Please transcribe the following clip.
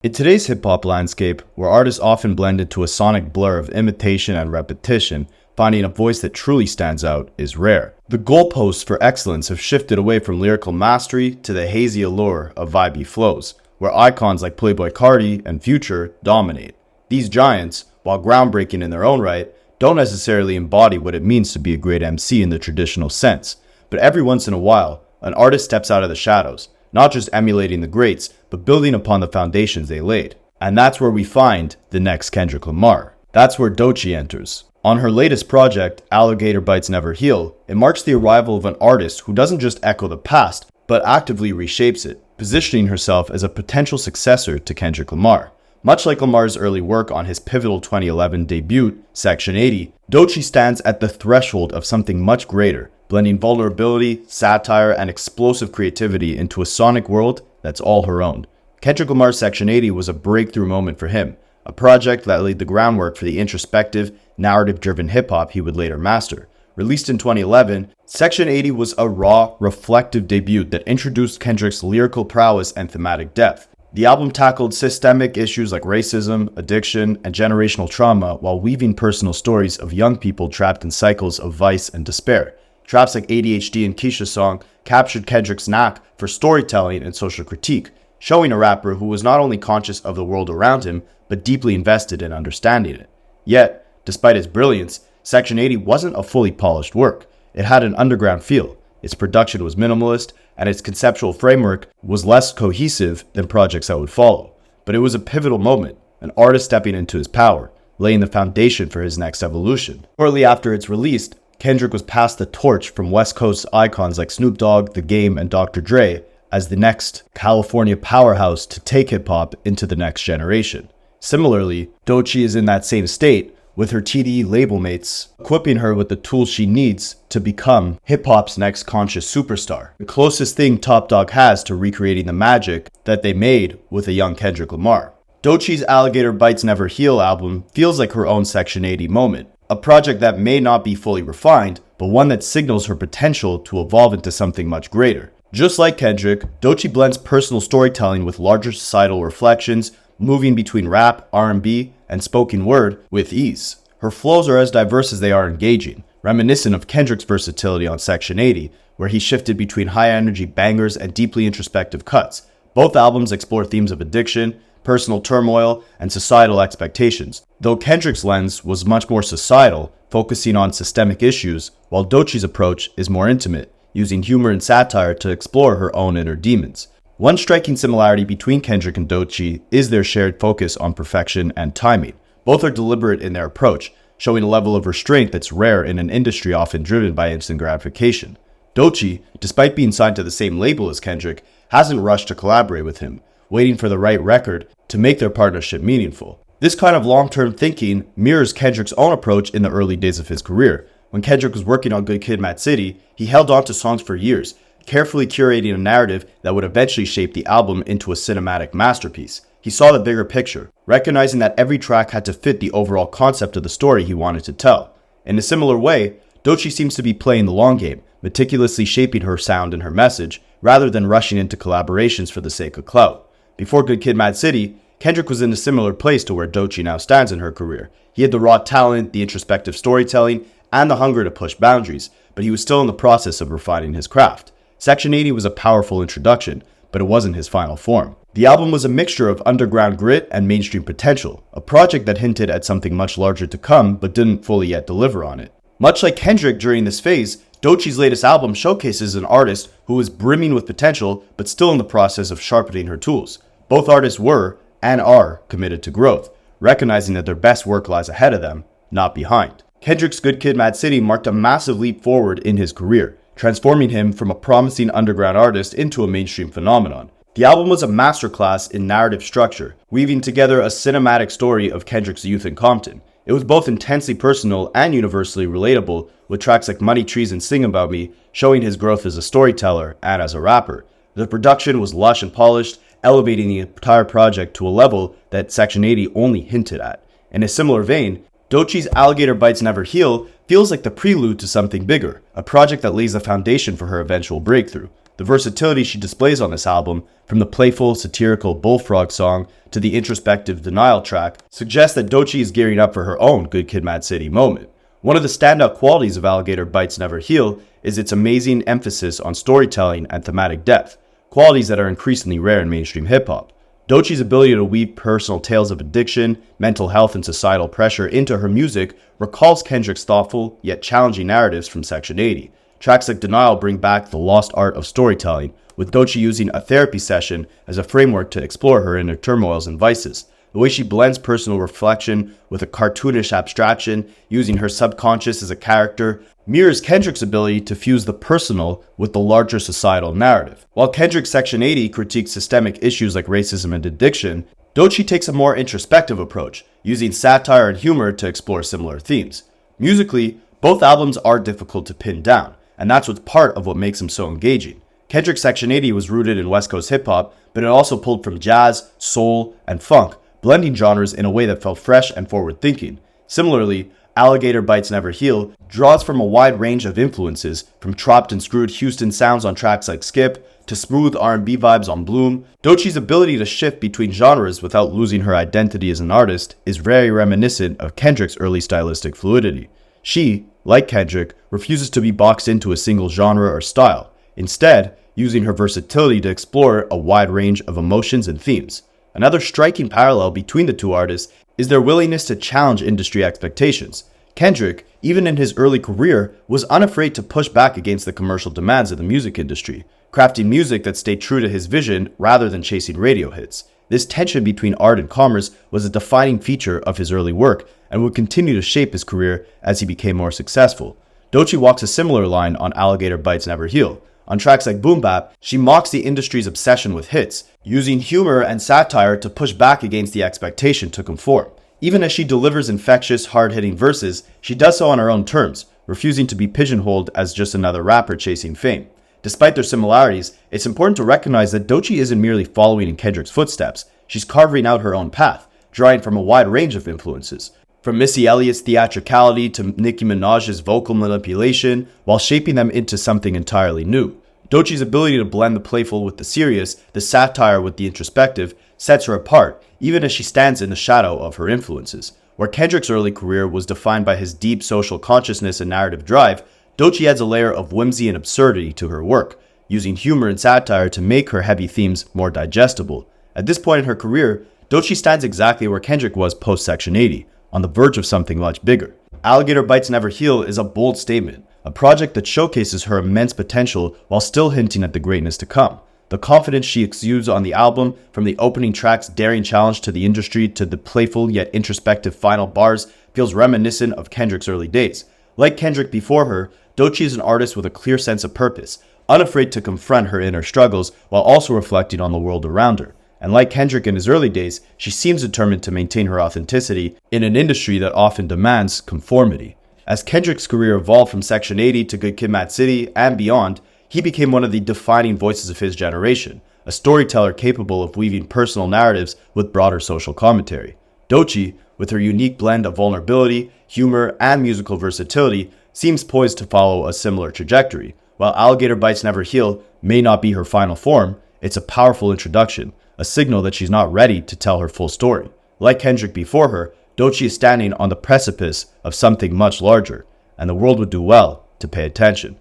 In today's hip-hop landscape, where artists often blend into a sonic blur of imitation and repetition, finding a voice that truly stands out is rare. The goalposts for excellence have shifted away from lyrical mastery to the hazy allure of vibey flows, where icons like Playboi Carti and Future dominate. These giants, while groundbreaking in their own right, don't necessarily embody what it means to be a great MC in the traditional sense. But every once in a while, an artist steps out of the shadows, not just emulating the greats, but building upon the foundations they laid. And that's where we find the next Kendrick Lamar. That's where Doechii enters. On her latest project, Alligator Bites Don't Heal, it marks the arrival of an artist who doesn't just echo the past, but actively reshapes it, positioning herself as a potential successor to Kendrick Lamar. Much like Lamar's early work on his pivotal 2011 debut, Section 80, Doechii stands at the threshold of something much greater, blending vulnerability, satire, and explosive creativity into a sonic world that's all her own. Kendrick Lamar's Section 80 was a breakthrough moment for him, a project that laid the groundwork for the introspective, narrative-driven hip-hop he would later master. Released in 2011, Section 80 was a raw, reflective debut that introduced Kendrick's lyrical prowess and thematic depth. The album tackled systemic issues like racism, addiction, and generational trauma while weaving personal stories of young people trapped in cycles of vice and despair. Traps like ADHD and Keisha's song captured Kendrick's knack for storytelling and social critique, showing a rapper who was not only conscious of the world around him, but deeply invested in understanding it. Yet, despite its brilliance, Section 80 wasn't a fully polished work. It had an underground feel, its production was minimalist, and its conceptual framework was less cohesive than projects that would follow. But it was a pivotal moment, an artist stepping into his power, laying the foundation for his next evolution. Shortly after its release, Kendrick was passed the torch from Westcoast icons like Snoop Dogg, The Game, and Dr. Dre as the next California powerhouse to take hip-hop into the next generation. Similarly, Doechii is in that same state, with her TDE label mates equipping her with the tools she needs to become hip-hop's next conscious superstar, the closest thing Top Dawg has to recreating the magic that they made with a young Kendrick Lamar. Doechii's Alligator Bites Don't Heal album feels like her own Section 80 moment, a project that may not be fully refined, but one that signals her potential to evolve into something much greater. Just like Kendrick, Doechii blends personal storytelling with larger societal reflections, moving between rap, R&B, and spoken word with ease. Her flows are as diverse as they are engaging, reminiscent of Kendrick's versatility on Section 80, where he shifted between high-energy bangers and deeply introspective cuts. Both albums explore themes of addiction, personal turmoil, and societal expectations, though Kendrick's lens was much more societal, focusing on systemic issues, while Doechii's approach is more intimate, using humor and satire to explore her own inner demons. One striking similarity between Kendrick and Doechii is their shared focus on perfection and timing. Both are deliberate in their approach, showing a level of restraint that's rare in an industry often driven by instant gratification. Doechii, despite being signed to the same label as Kendrick, hasn't rushed to collaborate with him, waiting for the right record to make their partnership meaningful. This kind of long-term thinking mirrors Kendrick's own approach in the early days of his career. When Kendrick was working on Good Kid, Ma.a.d, he held on to songs for years, carefully curating a narrative that would eventually shape the album into a cinematic masterpiece. He saw the bigger picture, recognizing that every track had to fit the overall concept of the story he wanted to tell. In a similar way, Doechii seems to be playing the long game, meticulously shaping her sound and her message, rather than rushing into collaborations for the sake of clout. Before Good Kid, Ma.a.d, Kendrick was in a similar place to where Doechii now stands in her career. He had the raw talent, the introspective storytelling, and the hunger to push boundaries, but he was still in the process of refining his craft. Section 80 was a powerful introduction, but it wasn't his final form. The album was a mixture of underground grit and mainstream potential, a project that hinted at something much larger to come but didn't fully yet deliver on it. Much like Kendrick during this phase, Doechii's latest album showcases an artist who is brimming with potential but still in the process of sharpening her tools. Both artists were, and are, committed to growth, recognizing that their best work lies ahead of them, not behind. Kendrick's Good Kid, Ma.a.d marked a massive leap forward in his career, transforming him from a promising underground artist into a mainstream phenomenon. The album was a masterclass in narrative structure, weaving together a cinematic story of Kendrick's youth in Compton. It was both intensely personal and universally relatable, with tracks like Money Trees and Sing About Me showing his growth as a storyteller and as a rapper. The production was lush and polished, elevating the entire project to a level that Section 80 only hinted at. In a similar vein, Doechii's Alligator Bites Don't Heal feels like the prelude to something bigger, a project that lays the foundation for her eventual breakthrough. The versatility she displays on this album, from the playful, satirical Bullfrog song to the introspective Denial track, suggests that Doechii is gearing up for her own Good Kid, Mad City moment. One of the standout qualities of Alligator Bites Never Heal is its amazing emphasis on storytelling and thematic depth, qualities that are increasingly rare in mainstream hip-hop. Doechii's ability to weave personal tales of addiction, mental health, and societal pressure into her music recalls Kendrick's thoughtful yet challenging narratives from Section 80. Tracks like Denial bring back the lost art of storytelling, with Doechii using a therapy session as a framework to explore her inner turmoils and vices. The way she blends personal reflection with a cartoonish abstraction, using her subconscious as a character, mirrors Kendrick's ability to fuse the personal with the larger societal narrative. While Kendrick's Section 80 critiques systemic issues like racism and addiction, Doechii takes a more introspective approach, using satire and humor to explore similar themes. Musically, both albums are difficult to pin down, and that's what's part of what makes them so engaging. Kendrick's Section 80 was rooted in West Coast hip-hop, but it also pulled from jazz, soul, and funk, blending genres in a way that felt fresh and forward-thinking. Similarly, Alligator Bites Never Heal draws from a wide range of influences, from chopped and screwed Houston sounds on tracks like Skip, to smooth R&B vibes on Bloom. Doechii's ability to shift between genres without losing her identity as an artist is very reminiscent of Kendrick's early stylistic fluidity. She, like Kendrick, refuses to be boxed into a single genre or style, instead using her versatility to explore a wide range of emotions and themes. Another striking parallel between the two artists is their willingness to challenge industry expectations. Kendrick, even in his early career, was unafraid to push back against the commercial demands of the music industry, crafting music that stayed true to his vision rather than chasing radio hits. This tension between art and commerce was a defining feature of his early work and would continue to shape his career as he became more successful. Doechii walks a similar line on Alligator Bites Never Heal. On tracks like Boom Bap, she mocks the industry's obsession with hits, using humor and satire to push back against the expectation to conform. Even as she delivers infectious, hard-hitting verses, she does so on her own terms, refusing to be pigeonholed as just another rapper chasing fame. Despite their similarities, it's important to recognize that Doechii isn't merely following in Kendrick's footsteps. She's carving out her own path, drawing from a wide range of influences, from Missy Elliott's theatricality to Nicki Minaj's vocal manipulation, while shaping them into something entirely new. Doechii's ability to blend the playful with the serious, the satire with the introspective, sets her apart, even as she stands in the shadow of her influences. Where Kendrick's early career was defined by his deep social consciousness and narrative drive, Doechii adds a layer of whimsy and absurdity to her work, using humor and satire to make her heavy themes more digestible. At this point in her career, Doechii stands exactly where Kendrick was post-Section 80, on the verge of something much bigger. Alligator Bites Never Heal is a bold statement, a project that showcases her immense potential while still hinting at the greatness to come. The confidence she exudes on the album, from the opening track's daring challenge to the industry to the playful yet introspective final bars, feels reminiscent of Kendrick's early days. Like Kendrick before her, Doechii is an artist with a clear sense of purpose, unafraid to confront her inner struggles while also reflecting on the world around her. And like Kendrick in his early days, she seems determined to maintain her authenticity in an industry that often demands conformity. As Kendrick's career evolved from Section 80 to Good Kid, Mad City and beyond, he became one of the defining voices of his generation, a storyteller capable of weaving personal narratives with broader social commentary. Doechii, with her unique blend of vulnerability, humor, and musical versatility, seems poised to follow a similar trajectory. While Alligator Bites Never Heal may not be her final form, it's a powerful introduction, a signal that she's not ready to tell her full story. Like Kendrick before her, Doechii is standing on the precipice of something much larger, and the world would do well to pay attention.